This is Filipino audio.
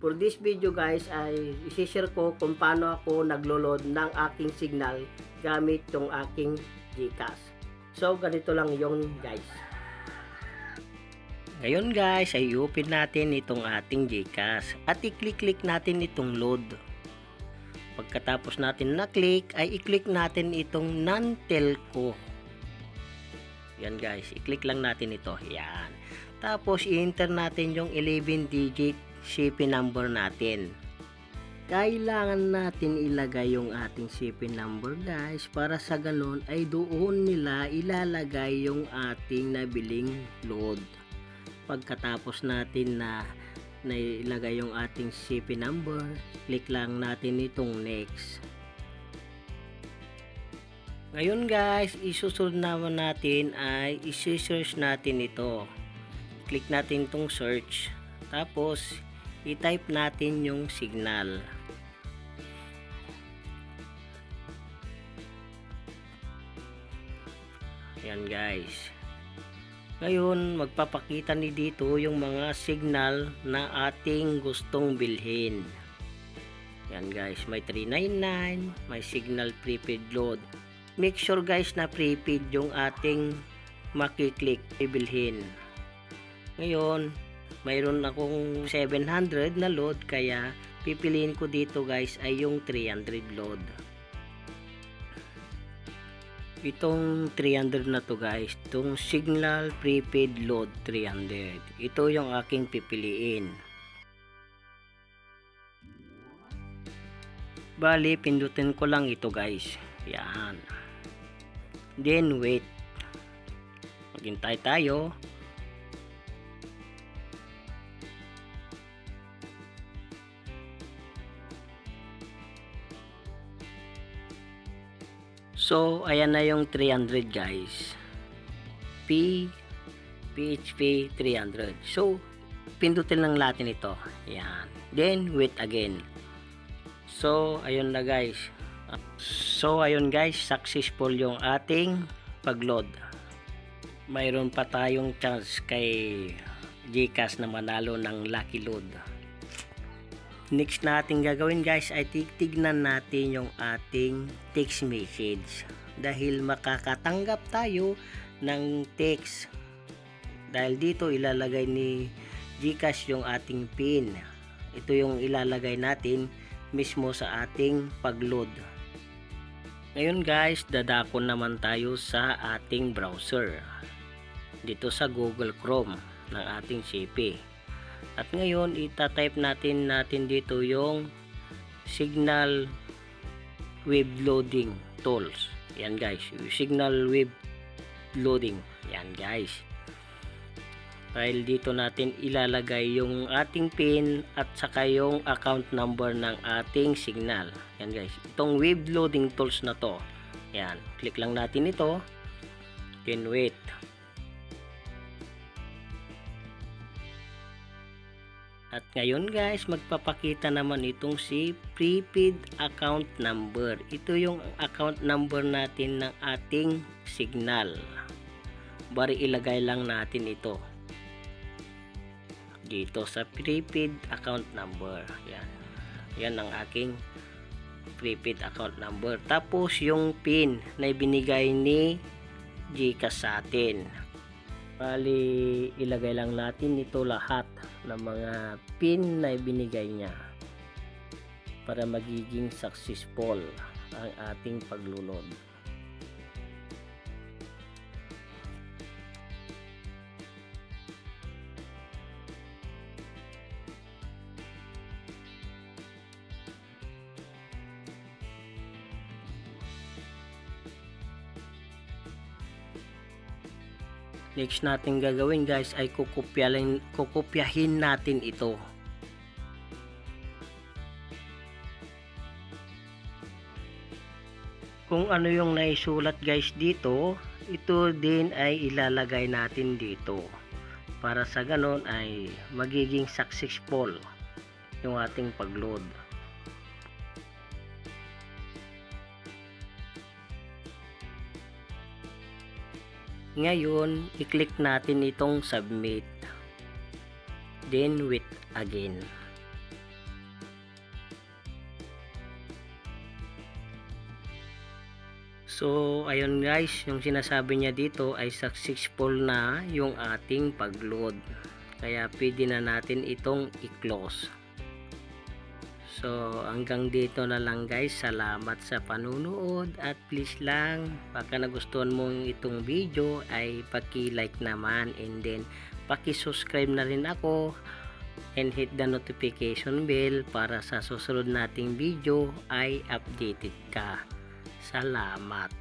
For this video guys ay isi-share ko kung paano ako naglo-load ng aking signal gamit yung aking GCash. So ganito lang yung guys. Ngayon guys ay i-open natin itong ating GCash at i-click natin itong load. Pagkatapos natin na-click ay i-click natin itong non-telco. Yan guys, i-click lang natin ito. Yan. Tapos i-enter natin yung 11-digit CP number natin. Kailangan natin ilagay yung ating CP number guys para sa ganun ay doon nila ilalagay yung ating nabiling load. Pagkatapos natin na ilagay yung ating CP number, click lang natin itong next. Ngayon guys, isusunod naman natin ay isi-search natin ito. Click natin itong search. Tapos i-type natin yung signal. Yan guys. Ngayon, magpapakita ni dito yung mga signal na ating gustong bilhin. Yan guys, may 399, may signal prepaid load. Make sure guys na prepaid yung ating makiklik ibilhin. Ngayon, mayroon akong 700 na load kaya pipiliin ko dito guys ay yung 300 load. Itong 300 na to guys, itong signal prepaid load 300. Ito yung aking pipiliin. Bali, pindutin ko lang ito guys. Yan. Then wait. Maghintay tayo. So, ayan na yung 300 guys. PHP 300. So, pindutin lang natin ito. Ayan. Then, wait again. So, ayun na guys. So, ayun guys. Successful yung ating pag-load. Mayroon pa tayong chance kay GCash na manalo ng lucky load. Next natin gagawin guys ay titignan natin yung ating text message dahil makakatanggap tayo ng text dahil dito ilalagay ni GCash yung ating PIN. Ito yung ilalagay natin mismo sa ating pag-load. Ngayon guys, dadako naman tayo sa ating browser dito sa Google Chrome ng ating CP. At ngayon itatype natin dito yung signal web loading tools. Yan guys, signal web loading. Yan guys. Dahil dito natin ilalagay yung ating PIN at saka yung account number ng ating signal. Yan guys. Itong web loading tools na to. Yan, click lang natin ito. Then wait. At ngayon guys, magpapakita naman itong si prepaid account number. Ito yung account number natin ng ating signal. Bari ilagay lang natin ito dito sa prepaid account number. Yan. Yan ang aking prepaid account number. Tapos yung PIN na ibinigay ni GCash sa atin. Bali, ilagay lang natin ito lahat ng mga PIN na ibinigay niya para magiging successful ang ating paglulod. Next natin gagawin guys ay kukopyahin natin ito. Kung ano yung naisulat guys dito, ito din ay ilalagay natin dito. Para sa ganon ay magiging successful yung ating pag-load. Ngayon, i-click natin itong submit. Then wait again. So ayun guys, yung sinasabi niya dito ay successful na yung ating pag-load. Kaya pwede na natin itong i-close. So hanggang dito na lang guys. Salamat sa panunood at please lang baka nagustuhan mo itong video ay paki-like naman, and then paki-subscribe na rin ako and hit the notification bell para sa susunod nating video ay updated ka. Salamat.